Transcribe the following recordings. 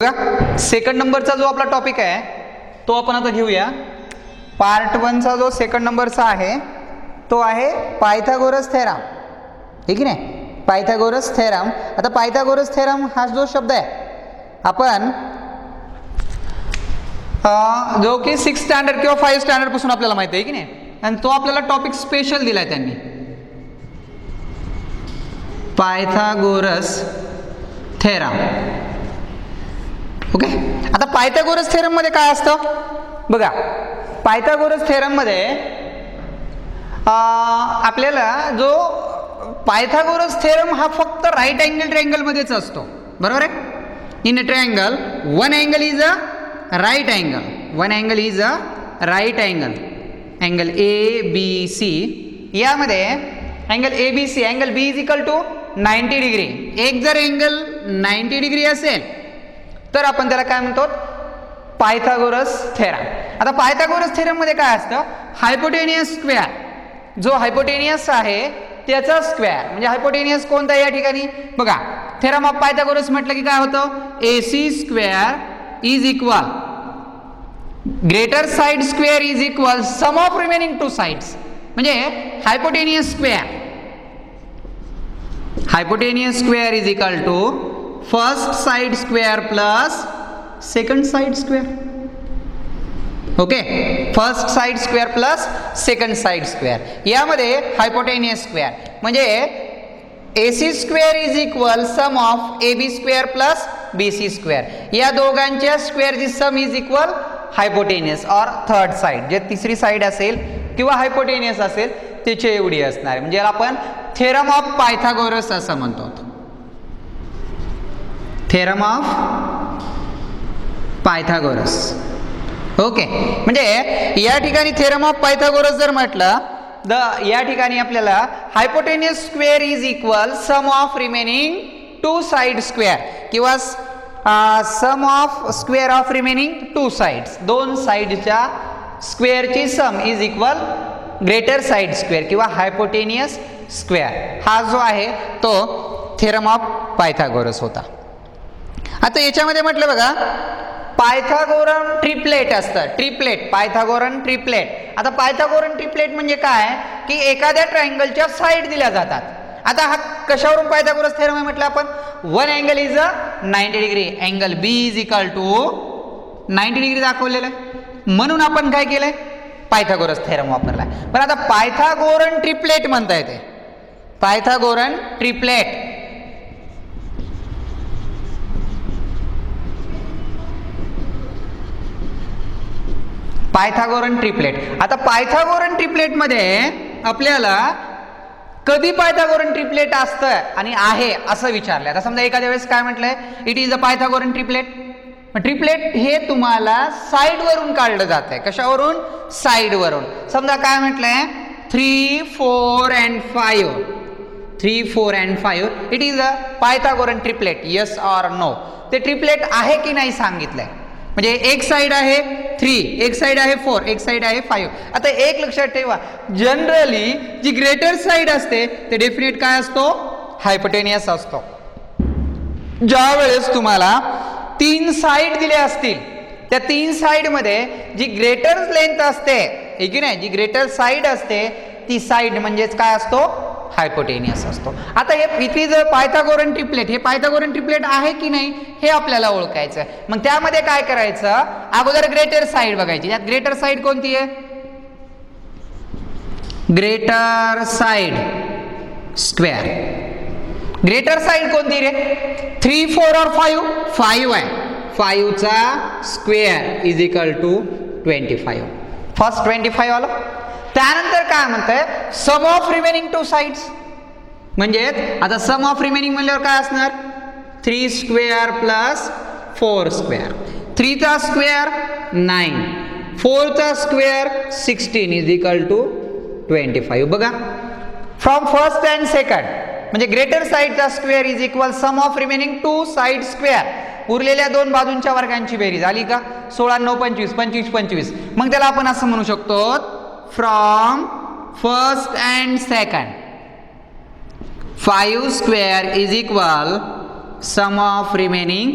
बघा सेकंड नंबरचा जो आपला टॉपिक आहे तो आपण आता घेऊया. पार्ट 1चा जो सेकंड नंबरचा आहे तो आहे पायथागोरस थेरम. ठीक आहे नाही, पायथागोरस थेरम. आता पायथागोरस थेरम हा जो शब्द आहे आपण जो की 6 स्टँडर्ड किंवा 5 स्टँडर्ड पासून आपल्याला माहिती आहे की नाही, आणि तो आपल्याला टॉपिक स्पेशल दिलाय त्यांनी. Pythagoras theorem. ओके. आता पायथागोरस थेरम मध्ये काय असतं बघा. पायथागोरस थेरम मध्ये आपल्याला जो पायथागोरस थेरम हा फक्त राईट अँगल ट्रायंगल मध्येच असतो, बरोबर आहे. In a triangle one angle is a right angle, one angle is a right angle, angle A B C. यामध्ये angle A B C, angle B is equal to 90 degree. एक जर angle 90 degree असेल तर आपण त्याला काय म्हणतो, Pythagoras theorem. आता पायथागोरस थेरम मध्ये काय असतं, हायपोटेनियस स्क्वेअर, जो हायपोटेनियस आहे त्याचा स्क्वेअर. म्हणजे हायपोटेनियस कोणता या ठिकाणी बघा, थेरम ऑफ पायथागोरस म्हटलं की काय होतं, AC square is equal greater side square is equal sum of remaining two sides. म्हणजे hypotenuse square, hypotenuse square is equal to first side square plus second side square. Okay, first side square plus second side square. यामध्ये hypotenuse square म्हणजे AC square is equal sum of AB square plus BC square. या दोघांच्या स्क्वेअरची sum is equal hypotenuse और third side, जे तिसरी side असेल किंवा हायपोटेनियस असेल त्याची एवढी असणार आहे. म्हणजे याला आपण थेरम ऑफ पायथागोरस असं म्हणतो. Theorem of Pythagoras. ओके. म्हणजे या ठिकाणी थेरम ऑफ पायथागोरस जर म्हटलं या ठिकाणी आपल्याला hypotenuse square is equal sum of remaining two side square किंवा sum of square of remaining two sides, दोन साइडच्या स्क्वेअरची sum is equal greater side square किंवा हायपोटेनियस स्क्वेअर. हा जो आहे तो थेरम ऑफ पायथागोरस होता. आता याच्यामध्ये म्हटलं बघा, पायथागोरन ट्रिपलेट असतं. Triplet, Pythagorean triplet. आता पायथागोरन ट्रिपलेट म्हणजे काय की एखाद्या ट्रायंगलच्या साइड दिल्या जातात. आता हा कशावरून पायथागोरस थेरम आहे म्हटलं आपण, one angle is a 90 degree, angle B is equal to 90 degree दाखवलेलं आहे, म्हणून आपण काय केलंय, पायथागोरस थेरम वापरलाय. पण आता पायथागोरन ट्रिपलेट म्हणता येते, पायथागोरन ट्रिपलेट. Pythagorean triplet. आता पायथागोरन ट्रिपलेट मध्ये आपल्याला कधी पायथागोरन ट्रिपलेट असतं आणि आहे असं विचारलंय. आता समजा एखाद्या वेळेस काय म्हटलंय, it is a Pythagorean triplet. Triplet हे तुम्हाला साइड वरून काढलं जात आहे. कशावरून, साइड वरून. समजा काय म्हटलंय 3, 4 and 5, 3, 4 and 5 it is a Pythagorean triplet. Yes or no. ते ट्रिपलेट आहे की नाही सांगितलंय. म्हणजे एक साइड आहे 3, एक साइड आहे 4, एक साइड आहे 5. आता एक लक्षात ठेवा, जनरली जी ग्रेटर साइड असते ते डेफिनेट काय असतो, हायपोटेनियस असतो. ज्या वेळेस तुम्हाला 3 साइड दिल्या असतील, त्या 3 साइड मध्ये जी ग्रेटर लेंथ असते की नाही, जी ग्रेटर साइड असते ती साइड म्हणजेच काय असतो, हायपोटेनियस असतो. आता हे it is a Pythagorean triplet, हे पायथागोरन ट्रिपलेट आहे की नाही हे आपल्याला ओळखायचं. मग त्यामध्ये काय करायचं, अगोदर ग्रेटर साइड बघायची. त्यात ग्रेटर साइड कोणती आहे, greater side square. Greater side कोणती रे, 3, 4 और 5, 5 आहे. 5 चा square is equal to 25. First 25 आलं. त्यानंतर काय म्हणतंय, sum of remaining two sides. म्हणजे आता सम ऑफ रिमेनिंग म्हणल्यावर काय असणार, 3 स्क्वेअर प्लस 4 स्क्वेअर. 3 चा स्क्वेअर 9, 4 चा स्क्वेअर 16 इज इक्वल टू 25. बघा, फ्रॉम फर्स्ट अँड सेकंड म्हणजे ग्रेटर साइडचा square is equal sum of remaining two side square. उरलेल्या दोन बाजूंच्या वर्गांची बेरीज आली का, 16, 9, 25, 25, 25. मग त्याला आपण असं म्हणू शकतो, from first and second 5 square is equal sum of remaining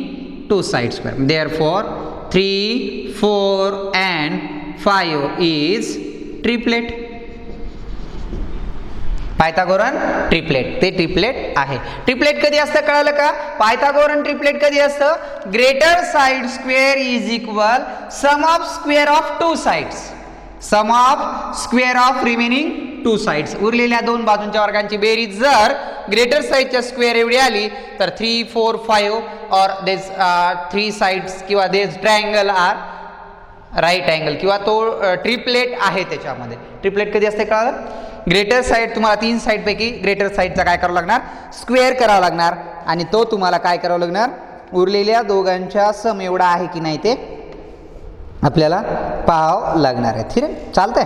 two side square. Therefore 3, 4 and 5 is triplet. Pythagorean triplet, ते ट्रिपलेट आहे. ट्रिपलेट कधी असतं कळालं का? पायथागोरन ट्रिपलेट कधी असतं? Greater side square is equal sum of square of two sides, sum of square of remaining two sides. उरलेल्या दोन बाजूंच्या वर्गांची बेरीज जर ग्रेटर साइडच्या स्क्वेअर एवढी आली तर 3, 4, 5 और दिस 3 साइड्स किंवा दिस ट्रायंगल आर राईट अँगल किंवा तो ट्रिपलेट आहे. त्याच्यामध्ये ट्रिपलेट कधी असते कळालं? ग्रेटर साइड तुम्हाला 3 साइड पैकी ग्रेटर साइडचा काय करावं लागणार? स्क्वेअर करावा लागणार आणि तो तुम्हाला काय करावं लागणार? उरलेल्या दोघांच्या सम एवढा आहे की नाही ते आपल्याला पाहावं लागणार आहे. ठीक आहे, चालतंय.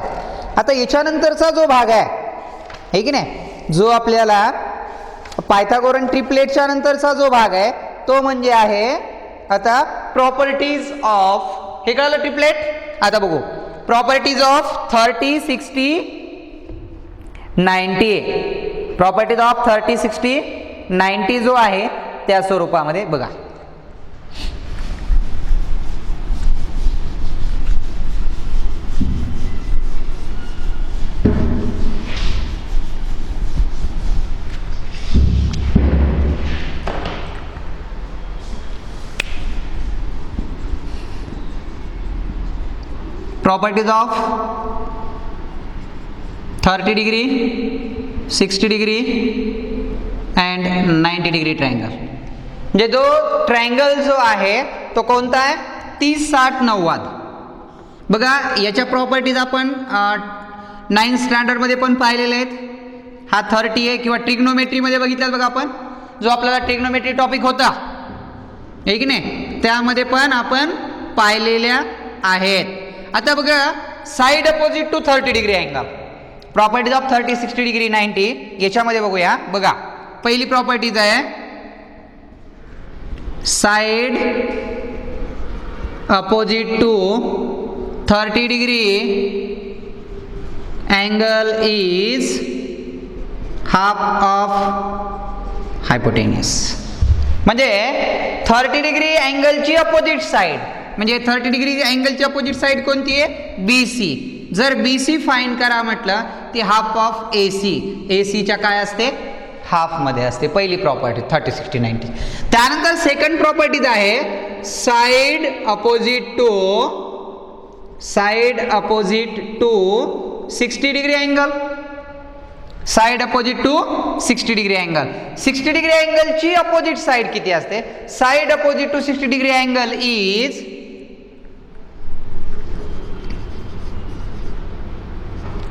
आता याच्यानंतरचा जो भाग आहे की नाही, जो आपल्याला पायथागोरन ट्रिपलेटच्या नंतरचा जो भाग आहे तो म्हणजे आहे आता प्रॉपर्टीज ऑफ. हे कळलं ट्रिपलेट? आता बघू प्रॉपर्टीज ऑफ 30, 60, 90. प्रॉपर्टीज ऑफ 30, 60, 90 जो आहे त्या स्वरूपामध्ये बघा. Properties of 30 degree, 60 degree and 90 degree triangle. म्हणजे जो ट्रायंगल जो आहे तो कोणता आहे? 30, 60, 90. बघा याच्या प्रॉपर्टीज आपण 9th स्टँडर्डमध्ये पण पाहिलेले आहेत. हा 30 आहे किंवा ट्रिग्नोमेट्रीमध्ये बघितलं बघा आपण, जो आपल्याला ट्रिग्नोमेट्री टॉपिक होता आहे की नाही, त्यामध्ये पण आपण पाहिलेल्या आहेत. आता बघा side opposite to 30 degree angle. Properties of 30, 60 degree, 90 याच्यामध्ये बघूया. बघा पहिली प्रॉपर्टीज आहे side opposite to 30 degree angle is half of hypotenuse. म्हणजे 30 डिग्री अँगलची अपोजिट साइड, म्हणजे 30 डिग्री अँगलची अपोजिट साइड कोणती आहे? BC. जर BC फाइंड करा म्हटलं ती हाफ ऑफ AC. ACच्या काय असते? हाफ मध्ये असते. पहिली प्रॉपर्टी 30, 60, 90. त्यानंतर सेकंड प्रॉपर्टीज आहे side opposite to 60 degree angle. Side opposite to 60 degree angle. 60 degree अँगलची अपोजिट साइड किती असते? Side opposite to 60 degree angle is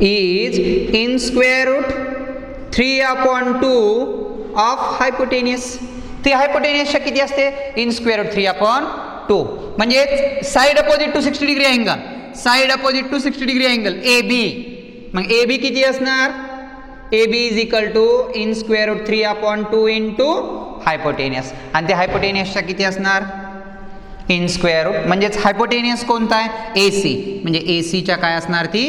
in square root 3/2 of hypotenuse. ती हायपोटेनियसच्या किती असते? in square root 3/2. म्हणजे side opposite to 60 degree angle, side opposite to 60 degree angle AB. मग AB किती असणार? AB is equal to in square root 3/2 into hypotenuse. आणि ते हायपोटेनियसच्या किती असणार? in square root. म्हणजेच हायपोटेनियस कोणता आहे? AC. म्हणजे ACच्या काय असणार ती?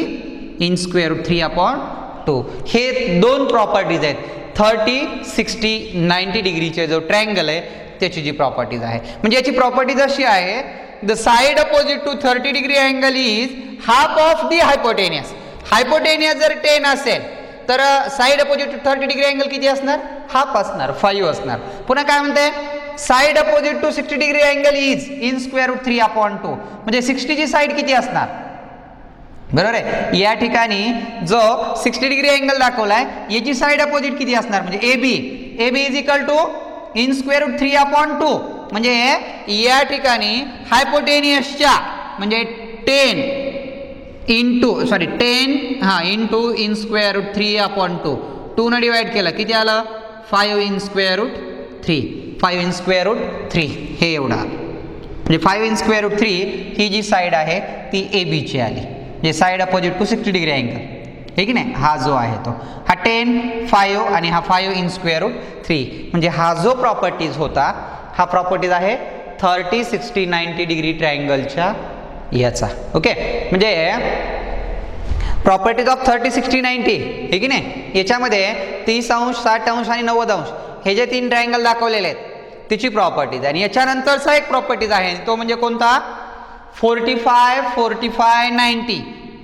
in square root 3/2. हे दोन प्रॉपर्टीज आहेत 30, 60, 90 डिग्रीचे जो ट्रायंगल आहे त्याची जी प्रॉपर्टीज आहे. म्हणजे याची प्रॉपर्टीज अशी आहे the side opposite to 30 degree angle is half of the hypotenuse. Hypotenuse जर 10 असेल तर side opposite to 30 degree angle किती असणार? हाफ असणार, 5 असणार. पुन्हा काय म्हणते? Side opposite to 60 degree angle is in square root 3/2. म्हणजे 60 ची साइड किती असणार? बरोबर आहे. या ठिकाणी जो 60 डिग्री अँगल दाखवलाय याची साइड अपोजिट किती असणार? म्हणजे AB is equal to in square root 3/2. म्हणजे या ठिकाणी हायपोटेनियसच्या म्हणजे 10 इंटू in square root 3/2. 2 ने डिवाइड केलं किती आलं? 5 in square root 3. 5 in square root 3 हे एवढा. म्हणजे 5 in square root 3 ही जी साइड आहे ती AB ची आली. म्हणजे side opposite to 60 degree angle हे की नाही. हा जो आहे तो हा 10, 5 आणि हा 5 in square root 3. म्हणजे हा जो प्रॉपर्टीज होता हा प्रॉपर्टीज आहे 30, 60, 90 डिग्री ट्रायंगलच्या याचा. ओके. म्हणजे प्रॉपर्टीज ऑफ 30, 60, 90 हे की नाही. याच्यामध्ये 30 अंश, 60 अंश आणि 90 अंश हे जे 3 ट्रायंगल दाखवलेले आहेत तिची प्रॉपर्टीज. आणि याच्यानंतरचा एक प्रॉपर्टीज आहे तो म्हणजे कोणता? 45 45 90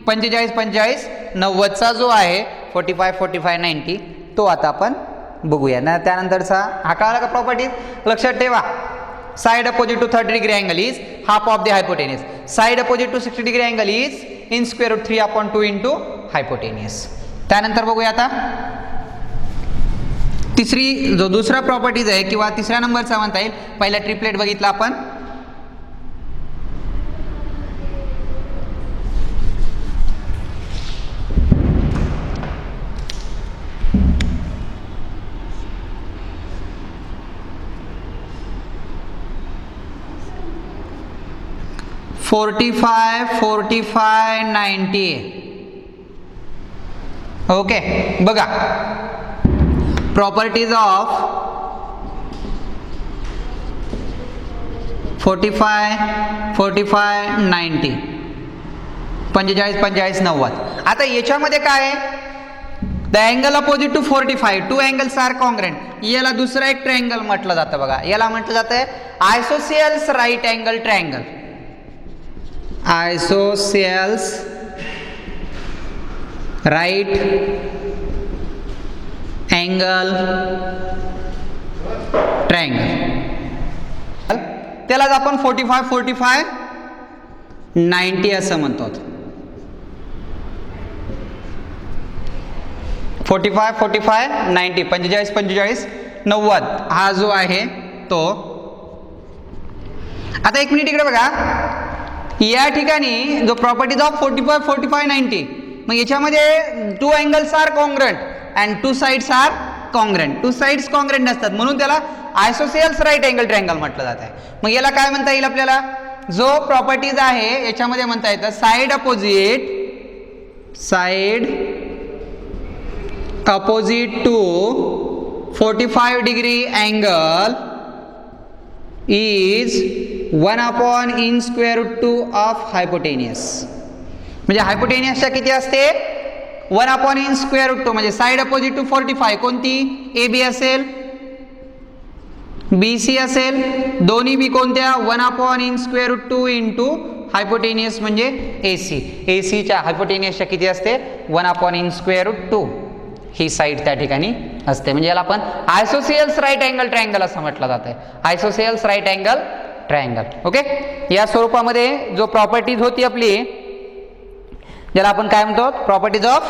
45 45 90चा जो आहे 45 45 90 तो आता आपण बघूया ना. त्यानंतरचा हा कळाला का प्रॉपर्टीज? लक्षात ठेवा. Side opposite to 30 degree angle is half of the hypotenuse. Side opposite to 60 degree angle is in square root 3/2 into hypotenuse. त्यानंतर बघूया आता तिसरी जो दुसरा प्रॉपर्टीज आहे किंवा तिसऱ्या नंबरचा म्हणता येईल. पहिला ट्रिपलेट बघितला आपण. Forty five 90. ओके बघा प्रॉपर्टीज ऑफ 45 45 90 45 45 90. आता याच्यामध्ये काय आहे? The angle opposite to 45 two angles are congruent. याला दुसरा एक ट्रायंगल म्हटलं जातं बघा. याला म्हटलं जातं isosceles right angle triangle. Isosceles right angle triangle. त्यालाच आपण 45 45 90 असं म्हणतो. 45 45 90 45 45 90 हा जो आहे तो. आता एक मिनिट इकडे बघा. या ठिकाणी जो प्रॉपर्टीज ऑफ 45 45 90 मग याच्यामध्ये two angles are congruent and two sides are congruent. Two sides congruent असतात म्हणून त्याला आयसोसेल्स राईट अँगल ट्रायंगल म्हटलं जात आहे. मग याला काय म्हणता येईल आपल्याला? जो प्रॉपर्टीज आहे याच्यामध्ये म्हणता येतं side opposite to 45 degree angle is 1/(in square root 2 of hypotenuse. म्हणजे हायपोटेनियसच्या किती असते? 1/(in square root 2. म्हणजे साइड अपोजिट टू 45 कोणती? ए बी असेल, बी सी असेल. दोन्ही बी कोणत्या? 1/(in square root 2 into hypotenuse म्हणजे ए सी. ए सीच्या हायपोटेनियसच्या किती असते? 1/(in square root 2. ही साइड त्या ठिकाणी असते. म्हणजे याला आपण आयसोसेल्स राईट अँगल ट्रायंगल असं म्हटलं जातं. Isosceles right angle triangle. Okay. या स्वरूपामध्ये जो प्रॉपर्टीज होती आपली ज्याला आपण काय म्हणतो? Properties of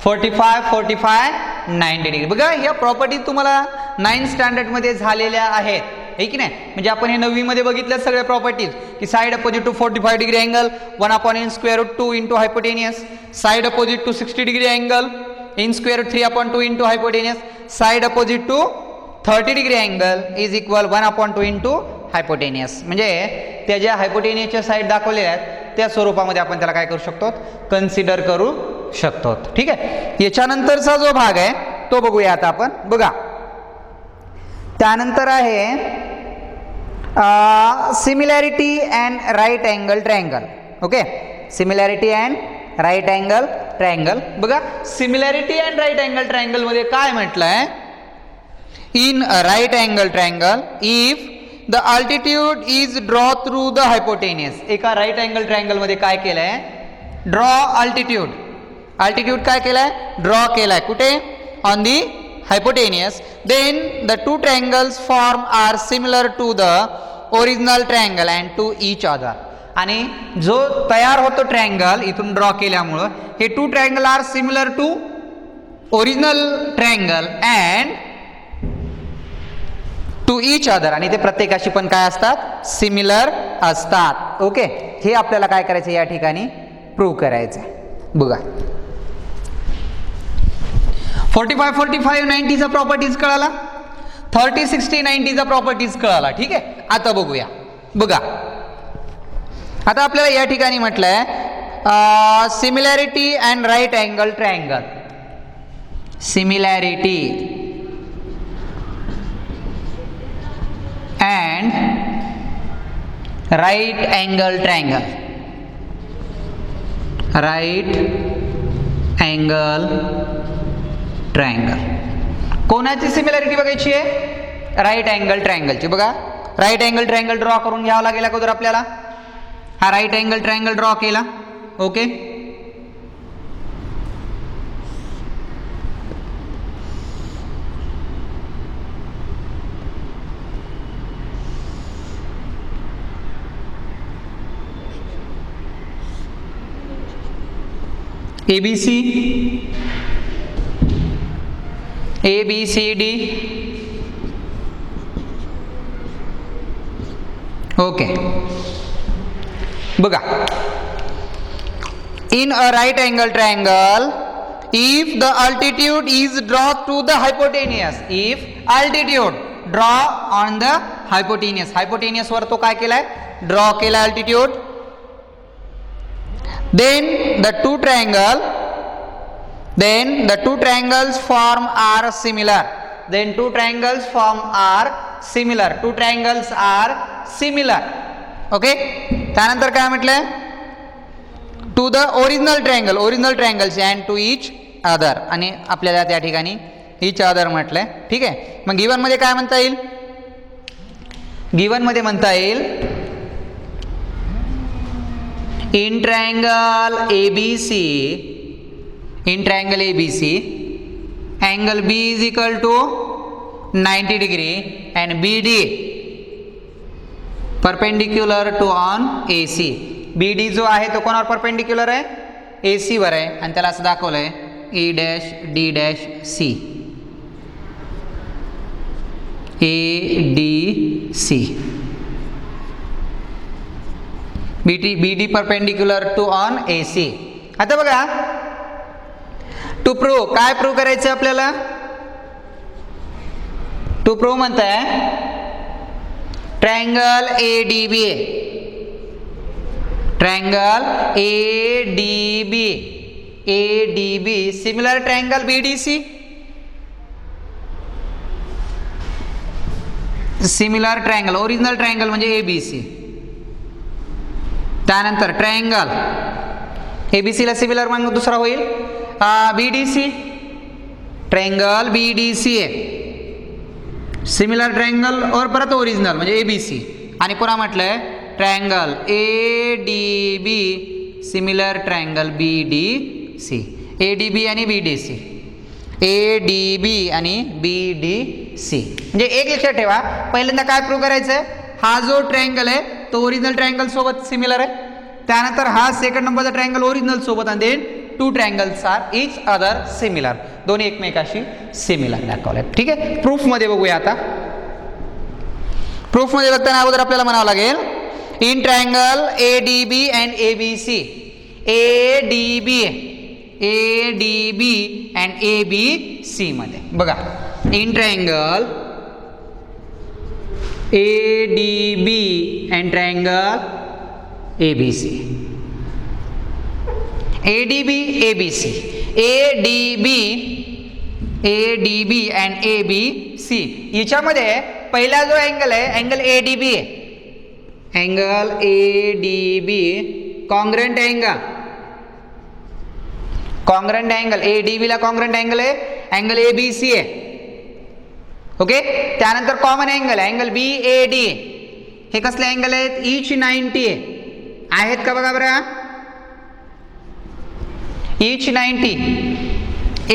45 45 90 degree. बघा ह्या प्रॉपर्टीज तुम्हाला 9th स्टँडर्ड मध्ये झालेल्या आहेत हे की नाही. म्हणजे आपण हे 9वी मध्ये बघितल्या सगळ्या प्रॉपर्टीज की side opposite to 45 degree angle 1/(in square root 2 into hypotenuse. Side opposite to 60 degree angle in square root 3/2 into hypotenuse. Side opposite to 30 degree angle is equal 1/2 into hypotenuse. म्हणजे त्या ज्या हायपोटेनियसच्या साइड दाखवलेल्या आहेत त्या स्वरूपामध्ये आपण त्याला काय करू शकतो? कन्सिडर करू शकतो. ठीक आहे. याच्यानंतरचा जो भाग आहे तो बघूया आता आपण. बघा त्यानंतर आहे similarity and right angle triangle. Okay. Similarity and right angle triangle. बघा similarity and right angle triangle मध्ये काय म्हटलंय? In right angle triangle if the altitude is draw through the hypotenuse. एका राईट अँगल ट्रायंगल मध्ये काय केलंय? Draw altitude. Altitude काय केलाय? ड्रॉ केलाय. कुठे? On the hypotenuse. Then the two triangles form are similar to the original triangle and to each other. आणि जो तयार होतो ट्रायंगल इथून ड्रॉ केल्यामुळं हे two triangle are similar to original triangle and to each other. आणि ते प्रत्येकाशी पण काय असतात? सिमिलर असतात. ओके. हे आपल्याला काय करायचं या ठिकाणी? प्रूव्ह करायचं. बघा 45 45 90 चा प्रॉपर्टीज कळाला. 30 60 90 चा प्रॉपर्टीज कळाला. ठीक आहे. आता बघूया. बघा आता आपल्याला या ठिकाणी म्हटलंय similarity and right angle triangle. Similarity and right angle triangle. Right angle triangle. कोणाची सिमिलॅरिटी बघायची आहे? राईट अँगल ट्रायंगलची. बघा राईट अँगल ट्रायंगल ड्रॉ करून घ्यावा लागेल अगोदर आपल्याला. हा राईट अँगल ट्रायंगल ड्रॉ केला. Okay, ABC, ABCD. ओके, बघा in a right angle triangle if the altitude is drawn to the hypotenuse, if altitude draw on the hypotenuse, hypotenuse वर तो काय केलाय, ड्रॉ केला altitude, then the two triangles form are similar, then two triangles form are similar, two triangles are similar. Okay, त्यानंतर काय म्हटलंय, to the original triangles and to each other, आणि आपल्याला त्या ठिकाणी इच अदर म्हटलंय. ठीक आहे, मग गिवन मध्ये काय म्हणता येईल, गिवन मध्ये म्हणता येईल in triangle ABC, angle B is equal to 90 degree and BD perpendicular to on AC. BD जो आहे तो कोणावर परपेंडिक्युलर आहे, AC वर आहे, आणि त्याला असं दाखवलंय E dash D dash C, ADC. BD perpendicular to on AC. आता बघा, टू प्रूव्ह, काय प्रूव्ह करायचं आपल्याला, टू प्रूव्ह म्हणताय triangle ADB, triangle ADB similar triangle BDC, similar triangle, original triangle म्हणजे ABC. त्यानंतर ट्रायंगल ABC ला सिमिलर मग दुसरा होईल BDC, ट्रायंगल BDC आहे सिमिलर ट्रायंगल और परत ओरिजिनल म्हणजे ABC, आणि पुन्हा म्हटलंय triangle ADB similar triangle BDC, ADB आणि BDC, ADB आणि BDC. म्हणजे एक लक्षात ठेवा, पहिल्यांदा काय प्रूव्ह करायचं, हा जो ट्रायंगल आहे तो ओरिजिनल ट्रायंगल सोबत सिमिलर आहे, त्यानंतर हा सेकंड नंबरचा ट्रायंगल ओरिजिनल सोबत, आणि then two triangles are each other similar, दोन्ही एकमेकाशी सिमिलर दाखवले. ठीक आहे, प्रूफ मध्ये बघूया. आता प्रूफ मध्ये बघताना अगोदर आपल्याला म्हणावं लागेल in triangle ADB and ABC, ADB and ABC मध्ये बघा, in triangle ADB and triangle ABC, ADB and ABC. याच्यामध्ये पहिला जो अँगल आहे अँगल ADB आहे, angle ADB congruent angle ADB ला कॉन्ग्रंट अँगल आहे, अँगल ABC आहे. ओके, त्यानंतर कॉमन अँगल आहे अँगल BAD, हे कसले अँगल आहेत, इच 90 आहेत का बघा बरं, इच 90,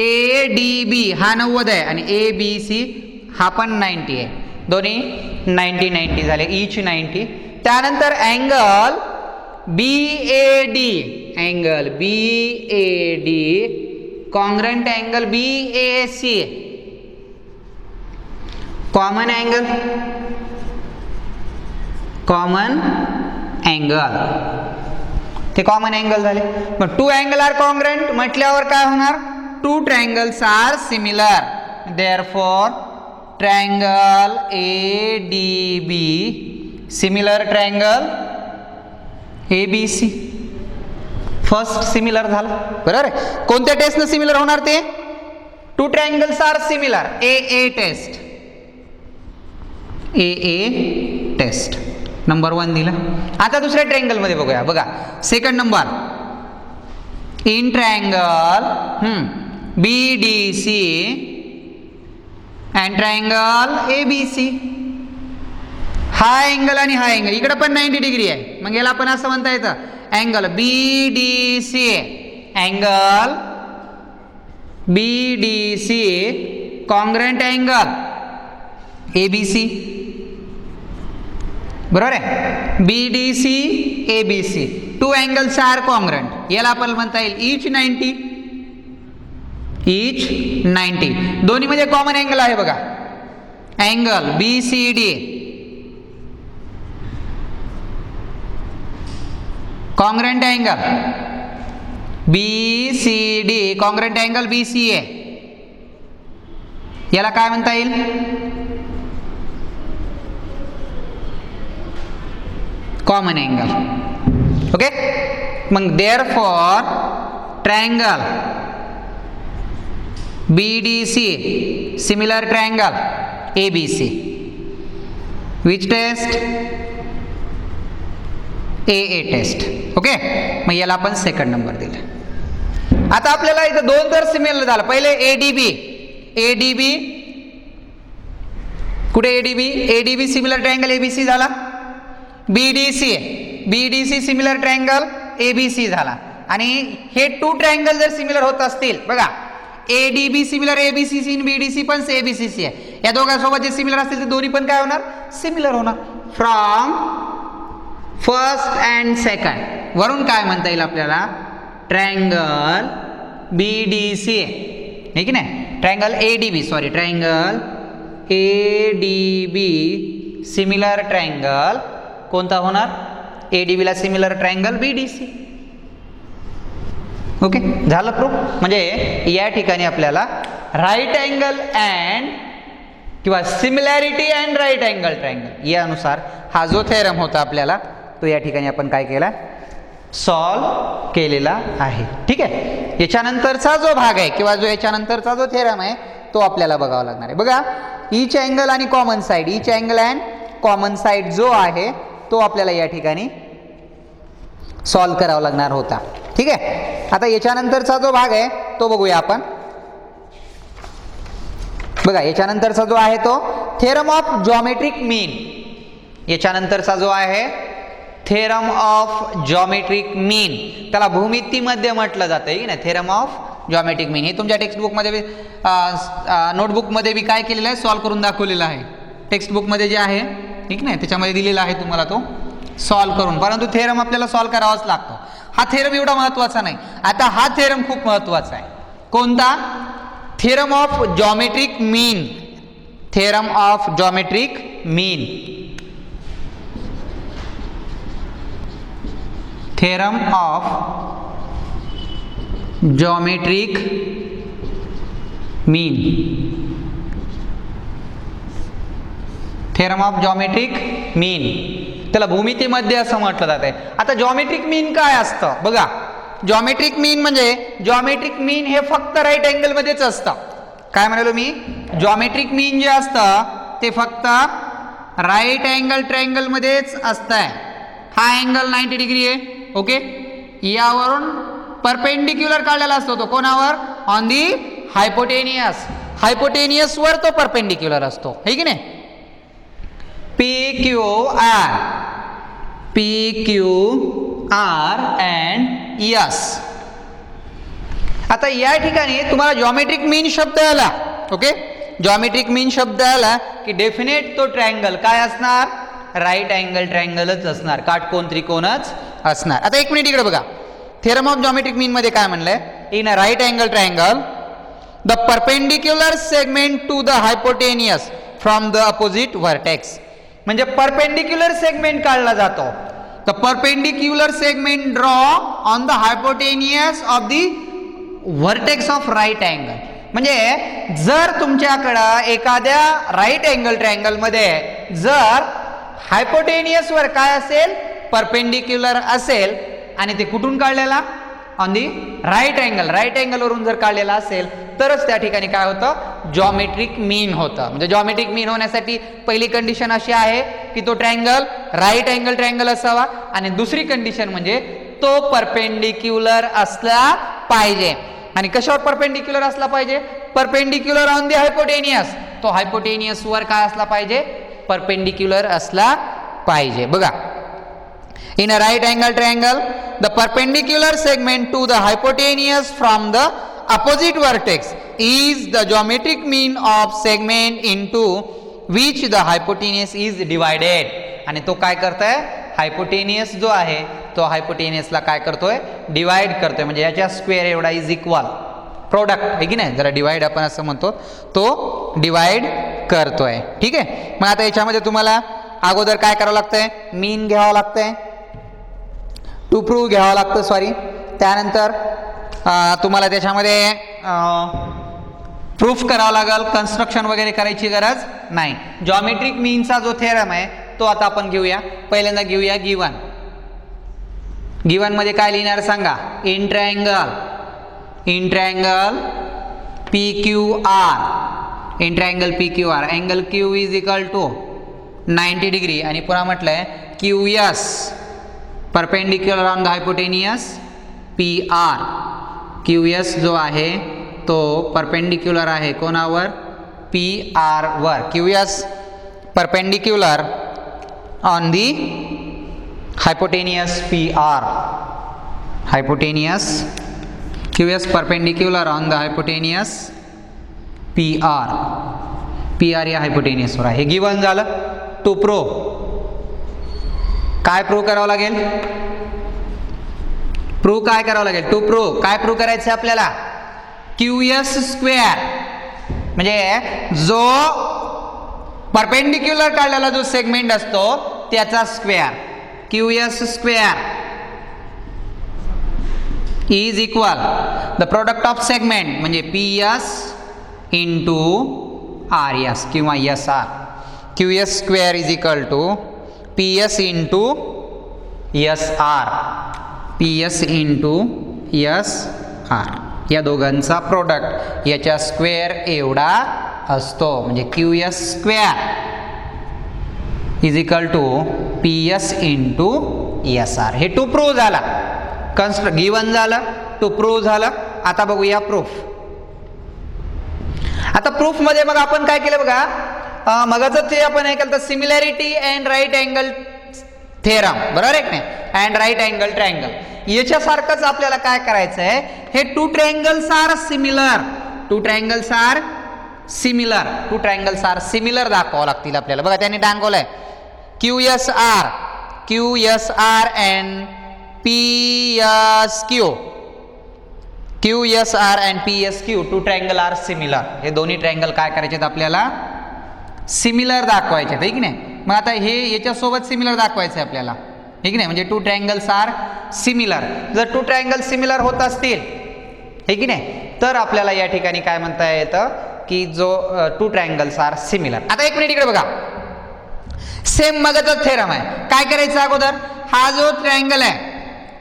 ADB हा 90 आहे आणि ABC हा पण 90 आहे, दोन्ही 90 झाले, इच 90. त्यानंतर angle BAD congruent angle BAC, common angle ते कॉमन अँगल झाले. मग टू अँगल आर कॉन्ग्रंट म्हटल्यावर काय होणार, two triangles are similar, therefore triangle ADB similar triangle ABC. First similar झाला, बरोबर आहे. कोणत्या टेस्टनं सिमिलर होणार ते, two triangles are similar, AA test number 1 दिला. आता दुसऱ्या ट्रायंगल मध्ये बघूया. बघा second number, in triangle BDC and triangle ABC. हा अँगल आणि हा अँगल इकडे पण 90 डिग्री आहे, मग याला आपण असं म्हणता येतं angle BDC. Angle BDC congruent angle ABC. बरोबर आहे. BDC ABC two angles are congruent. याला आपण म्हणता येईल इच 90. दोन्ही मध्ये कॉमन अँगल आहे बघा. Angle BCD congruent angle BCD congruent angle BCA. याला काय म्हणता येईल? Common angle. ओके. मग therefore triangle BDC similar triangle ABC. Which test? AA test. Okay. मग याला आपण सेकंड नंबर दिला. आता आपल्याला इथं दोन तर सिमिलर झालं. पहिले ADB कुठे ADB सिमिलर ट्रायंगल ABC झाला. BDC सिमिलर ट्रायंगल ABC झाला. आणि हे टू ट्रायंगल जर सिमिलर होत असतील बघा, ADB सिमिलर ABCC आणि BDC पण ABCC आहे. या दोघांसोबत जे सिमिलर असतील ते दोन्ही पण काय होणार? सिमिलर होणार. फ्रॉम फर्स्ट अँड सेकंड वरून काय म्हणता येईल आपल्याला? ट्रायंगल BDC आहे की नाही, ट्रायंगल ADB सिमिलर ट्रायंगल कोणता होणार? ADB ला सिमिलर ट्रायंगल BDC. ओके. झालं प्रूफ. म्हणजे या ठिकाणी आपल्याला राईट अँगल अँड किंवा similarity and right angle triangle यानुसार हा जो थेरम होता आपल्याला तो या ठिकाणी आपण काय केला? सॉल्व केलेला आहे. ठीक आहे. याच्यानंतरचा जो भाग आहे किंवा जो याच्यानंतरचा जो थेरम आहे तो आपल्याला बघावा लागणार आहे. बघा, ईच अँगल आणि common side, each angle and common side जो आहे तो आपल्याला या ठिकाणी सॉल्व करावा लागणार होता. ठीक आहे. आता याच्यानंतरचा जो भाग आहे तो बघूया आपण. बघा, याच्यानंतरचा जो आहे तो थेरम ऑफ जॉमेट्रिक मीन. याच्यानंतरचा जो आहे थेरम ऑफ जॉमेट्रिक मीन, त्याला भूमितीमध्ये म्हटलं जातं की नाही, थेरम ऑफ जॉमेट्रिक मीन. हे तुमच्या टेक्स्टबुकमध्ये नोटबुकमध्ये मी काय केलेलं आहे? सॉल्व करून दाखवलेलं आहे. टेक्स्टबुकमध्ये जे आहे ठीक नाही त्याच्यामध्ये दिलेला आहे तुम्हाला तो सॉल्व करून. परंतु थेरम आपल्याला सॉल्व करावाच लागतो. हा थेरम एवढा महत्वाचा नाही. आता हा थेरम खूप महत्वाचा आहे. कोणता? Theorem of geometric mean. Theorem of geometric mean. Theorem of geometric mean. Theorem of geometric mean त्याला भूमितीमध्ये असं म्हटलं जाते. आता जॉमेट्रिक मीन काय असतं बघा. जॉमेट्रिक मीन म्हणजे जॉमेट्रिक मीन हे फक्त राईट अँगल मध्येच असतं. काय म्हणालो मी? जॉमेट्रिक मीन जे असतं ते फक्त राईट अँगल ट्रायंगल मध्येच असतंय. हा अँगल 90 डिग्री आहे. ओके. यावरून परपेंडिक्युलर काढलेला असतो तो कोणावर? On the hypotenuse. हायपोटेनियस वर तो परपेंडिक्युलर असतो है की नाही. PQR and yes. आता या ठिकाणी तुम्हाला जॉमेट्रिक मीन शब्द आला. ओके. जॉमेट्रिक मीन शब्द आला की डेफिनेट तो ट्रायंगल काय असणार? राईट अँगल ट्रायंगलच असणार, काटकोन त्रिकोणच असणार. आता एक मिनिट इकडे बघा. थेरम ऑफ जॉमेट्रिक मीन मध्ये काय म्हणलंय? In a right angle triangle the perpendicular segment to the hypotenuse from the opposite vertex. म्हणजे परपेंडिक्युलर सेगमेंट काढला जातो. The perpendicular segment draw on the hypotenuse of the vertex of right angle. म्हणजे जर तुमच्याकडं एखाद्या राईट अँगल ट्रायंगल मध्ये जर hypotenuse वर काय असेल? परपेंडिक्युलर असेल आणि ते कुठून काढलेला? On the right angle. Right angle वरून जर काढलेला असेल तरच त्या ठिकाणी काय होतं? जॉमेट्रिक मीन होतं. म्हणजे जॉमेट्रिक मीन होण्यासाठी पहिली कंडिशन अशी आहे की तो ट्रायंगल राईट अँगल ट्रायंगल असावा आणि दुसरी कंडिशन म्हणजे तो परपेंडिक्युलर असला पाहिजे. आणि कशावर परपेंडिक्युलर असला पाहिजे? Perpendicular on the hypotenuse. तो तो हायपोटेनियस वर काय असला पाहिजे, परपेंडिक्युलर असला पाहिजे. बघा, in a right angle triangle the perpendicular segment to the hypotenuse from the opposite vertex is the geometric mean of segment into which the hypotenuse is divided. आणि तो काय करतोय, हायपोटेनियस जो आहे तो हायपोटेनियसला काय करतोय, डिवाइड करतोय. म्हणजे याच्या स्क्वेअर एवढा इज इक्वल प्रोडक्ट आहे की नाही, जरा डिवाइड आपण असं म्हणतो, तो डिवाइड करतोय. ठीक आहे. मग आता याच्यामध्ये तुम्हाला अगोदर काय करावं लागतंय, मीन घ्यावं लागतंय, टू प्रूव्ह घ्यावं लागतं, सॉरी. त्यानंतर तुम्हाला त्याच्यामध्ये प्रूफ करावं लागेल, कन्स्ट्रक्शन वगैरे करायची गरज नाही. जॉमेट्रिक मीनचा जो थेरम आहे तो आता आपण घेऊया. पहिल्यांदा घेऊया गिवन. गिवन मध्ये काय लिहिणार सांगा, in triangle P Q R, in triangle P Q R angle Q is equal to 90 degree आणि पुन्हा म्हटलंय Q S perpendicular on the hypotenuse P R. Q S जो आहे तो परपेंडिक्युलर आहे कोणावर, पी आर वर. Q S perpendicular on the hypotenuse P R, hypotenuse Q S perpendicular on the hypotenuse P R. P R या हायपोटेनियसवर आहे. हे गिवन झालं. टू प्रो काय प्रूव्ह करावं लागेल, प्रूव्ह काय करावं लागेल, टू प्रूव्ह काय प्रूव्ह करायचं आपल्याला, क्यू एस स्क्वेअर म्हणजे जो परपेंडिक्युलर काढलेला जो सेगमेंट असतो त्याचा square, Q S square is equal the product of segment म्हणजे P S into R S किंवा S R. Q S square is equal to P S into S R, P S into S R. या दोघांचा product याच्या square एवढा असतो. म्हणजे Q S square is equal to P S into S R. हे to prove झाला, given झालं, to prove झालं. आता बघूया प्रूफ. आता प्रूफ मध्ये मग आपण काय केलं बघा, मगाच ते आपण हे केलं similarity and right angle theorem, बरोबर आहे की नाही, अँड राईट अँगल ट्रायंगल. याच्यासारखंच आपल्याला काय करायचं आहे, हे two triangles are similar, two triangles are similar, two triangles are similar दाखवावं लागतील आपल्याला. बघा त्यांनी दाखवलंय Q S R and P S Q, Q S R and P S Q two triangle are similar. हे दोन्ही ट्रायंगल काय करायचे आपल्याला, सिमिलर दाखवायचे आहे की नाही. मग आता हे याच्यासोबत सिमिलर दाखवायचं आहे आपल्याला, ठीक नाही. म्हणजे टू ट्रायंगल्स आर सिमिलर. जर टू ट्रायंगल सिमिलर होत असतील हे की नाही, तर आपल्याला या ठिकाणी काय म्हणता येतं की जो टू ट्रायंगल्स आर सिमिलर. आता एक मिनिट इकडे बघा, सेम मगाचाच थेरम आहे. काय करायचं अगोदर, हा जो ट्रायंगल आहे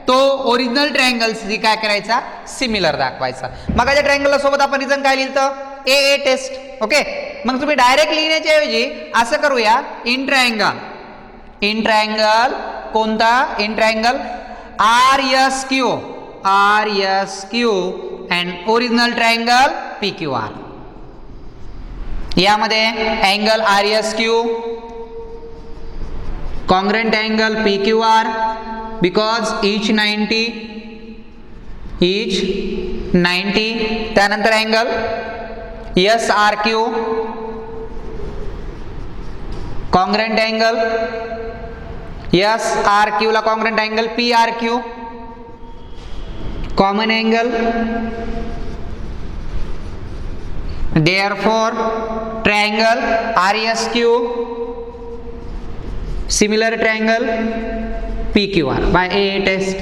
तो ओरिजिनल ट्रायंगल्सची काय करायचा, सिमिलर दाखवायचा. मगाच्या ट्रायंगल सोबत आपण रिझन काय लिहिलं, ए टेस्ट. ओके, मग तुम्ही डायरेक्ट लिहिण्याच्या ऐवजी असं करूया, इन ट्रायंगल, इन ट्रायंगल कोणता, in triangle R S Q, R S Q and original triangle P Q R. यामध्ये angle R S Q congruent angle P Q R because each 90. त्यानंतर angle S R Q congruent angle S R Q ला congruent angle P R Q common angle. therefore triangle RSQ similar triangle PQR by AA test.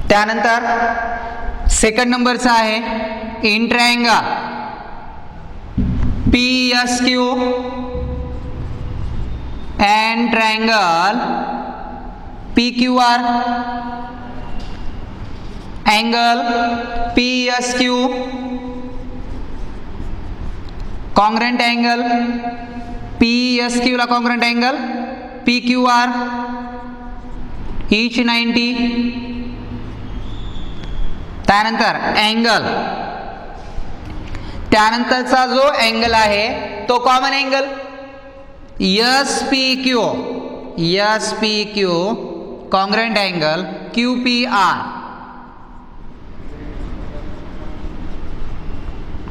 त्यानंतर second नंबरचा आहे in triangle PSQ and triangle PQR. angle PSQ congruent angle PSQ ला congruent angle PQR each 90. त्यानंतर angle, त्यानंतरचा जो angle आहे तो common angle SPQ, SPQ congruent angle QPR,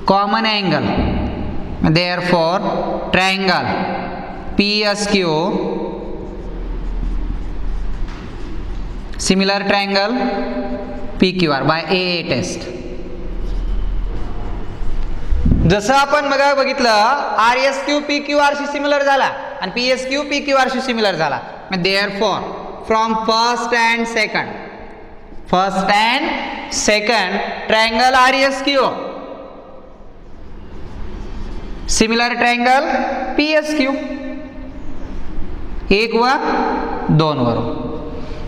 common angle, therefore triangle PSQ similar triangle PQR by AA test. जसं आपण बघितलं RSQ PQR शी similar झाला आणि PSQ PQR शी सिमिलर झाला. therefore from first and second triangle RSQ similar triangle PSQ, 1 व 2 वरून.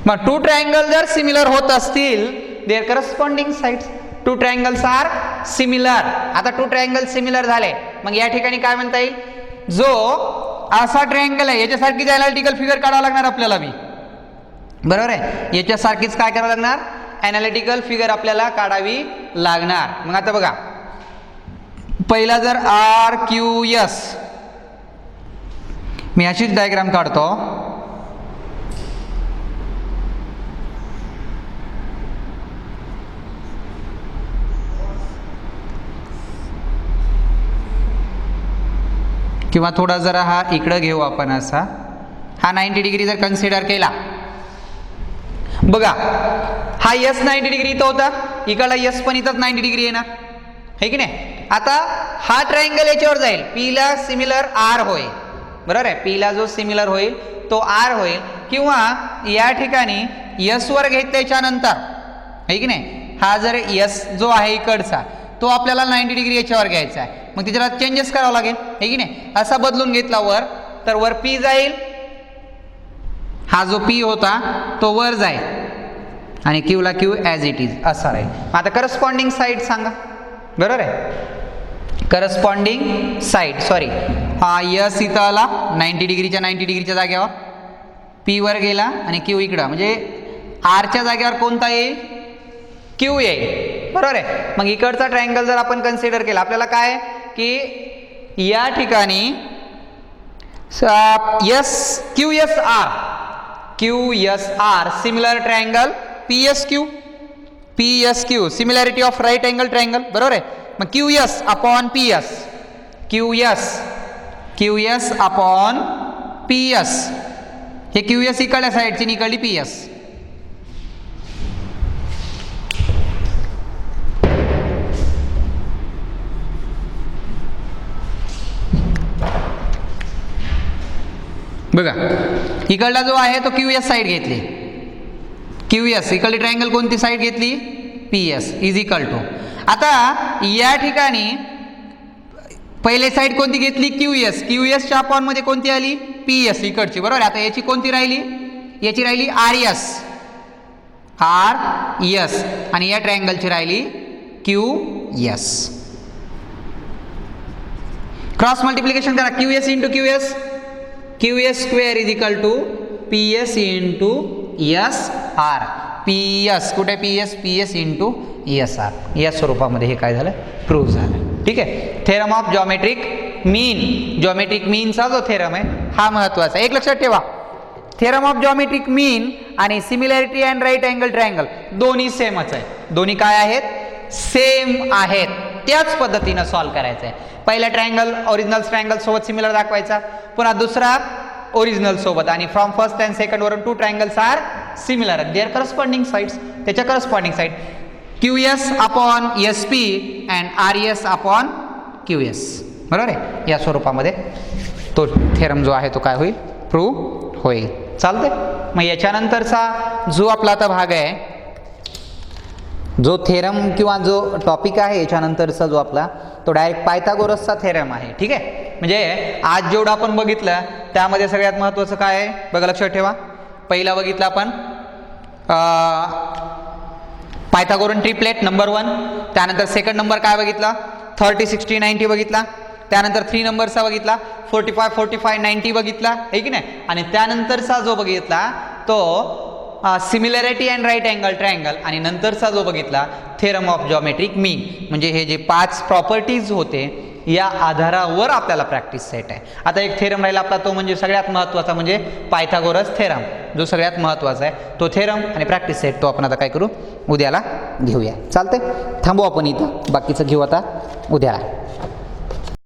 मग to triangle जर सिमिलर होत असतील their corresponding sides, two triangles are similar. आता टू ट्रायंगल सिमिलर झाले मग या ठिकाणी काय म्हणता येईल, जो असा ट्रायंगल आहे याच्यासारखी ॲनालिटिकल फिगर काढावं लागणार आपल्याला बी, बरोबर आहे. याच्यासारखीच काय करावं लागणार, ॲनालिटिकल फिगर आपल्याला काढावी लागणार. मग आता बघा पहिला जर RQS, मी अशीच डायग्राम काढतो. किंवा थोडा जरा हा इकडं घेऊ आपण, असा हा 90 डिग्री जर कन्सिडर केला, बघा हा S 90 डिग्री इथं होता, इकडला S पण इथंच 90 डिग्री आहे ना, है की नाही. आता हा ट्रायंगल याच्यावर जाईल, P ला सिमिलर R होईल, बरोबर आहे. P ला जो सिमिलर होईल तो R होईल, किंवा या ठिकाणी S वर घेतल्याच्या नंतर, है की नाही, हा जर S जो आहे इकडचा तो आपल्याला 90 डिग्री याच्यावर घ्यायचा आहे, मग त्याच्याला चेंजेस करावं लागेल, है की नाही. असा बदलून घेतला वर, तर वर P जाईल, हा जो P होता तो वर जाईल आणि Q ला Q ॲज इट इज असा राहील. आता करस्पॉन्डिंग साईड सांगा, बरोबर आहे. करस्पॉन्डिंग साईड, सॉरी हा S इथं आला 90 डिग्रीच्या जागेवर, P वर गेला आणि Q इकडं, म्हणजे R च्या जागेवर कोणता येईल, Q येईल, बरोबर आहे. मग इकडचा ट्रायंगल जर आपण कन्सिडर केला, आपल्याला काय की या ठिकाणी QSR similar triangle PSQ similarity of right angle triangle, बरोबर आहे. मग QS upon QS upon PS, हे QS इकडल्या साईडची निकडली PS. बघा इकडला जो आहे तो QS साईड घेतली, QS इकडली ट्रायंगल कोणती साईड घेतली, PS इज इक्वल टू. आता या ठिकाणी पहिले साईड कोणती घेतली, QS च्या अपॉन मध्ये कोणती आली, PS इकडची, बरोबर. आता याची कोणती राहिली, याची राहिली RS आणि या ट्रायंगलची राहिली QS. क्रॉस मल्टिप्लिकेशन करा, QS into QS square is equal to PS into SR. PS कुठे, PS इंटू SR, या स्वरूपामध्ये हे काय झालं, प्रूव्ह झालं. ठीक आहे. थेरम ऑफ जॉमेट्रिक मीनचा जो थेरम आहे हा महत्वाचा. एक लक्षात ठेवा, थेरम ऑफ जॉमेट्रिक मीन आणि similarity and right angle triangle दोन्ही सेमच आहे. दोन्ही काय आहेत, सेम आहेत. त्याच पद्धतीनं सॉल्व्ह करायचं आहे. पहिला ट्रायंगल ओरिजिनल ट्रायंगल सोबत सिमिलर दाखवायचा, पुन्हा दुसरा ओरिजिनल सोबत, आणि फ्रॉम फर्स्ट अँड सेकंड वरून two triangles are similar, their corresponding sides, त्याच्या corresponding side QS upon SP and RS upon QS, बरोबर आहे. या स्वरूपामध्ये तो थेरम जो आहे तो काय होईल, प्रूव्ह होईल. चालतंय. मग याच्यानंतरचा जो आपला आता भाग आहे, जो थेरम किंवा जो टॉपिक आहे याच्यानंतरचा जो आपला, तो डायरेक्ट पायथागोरसचा थेरम आहे. ठीक आहे. म्हणजे आज जेवढं आपण बघितलं त्यामध्ये सगळ्यात महत्त्वाचं काय आहे बघा, लक्षात ठेवा. पहिला बघितलं आपण पायथागोरन ट्रिपलेट नंबर 1, त्यानंतर सेकंड नंबर काय बघितला, 30 60 90 बघितला, त्यानंतर 3 नंबरचा बघितला 45 45 90 बघितला, आहे की नाही. आणि त्यानंतरचा जो बघितला तो similarity and right angle triangle आणि नंतरचा जो बघितला थेरम ऑफ जॉमेट्रिक मीन, म्हणजे हे जे 5 प्रॉपर्टीज होते या आधारावर आपल्याला प्रॅक्टिस सेट आहे. आता एक थेरम राहिला आपला, तो म्हणजे सगळ्यात महत्त्वाचा म्हणजे पायथागोरस थेरम, जो सगळ्यात महत्त्वाचा आहे तो थेरम आणि प्रॅक्टिस सेट तो आपण आता काय करू, उद्याला घेऊया. चालतंय, थांबू आपण इथं, बाकीचं घेऊ आता उद्याला.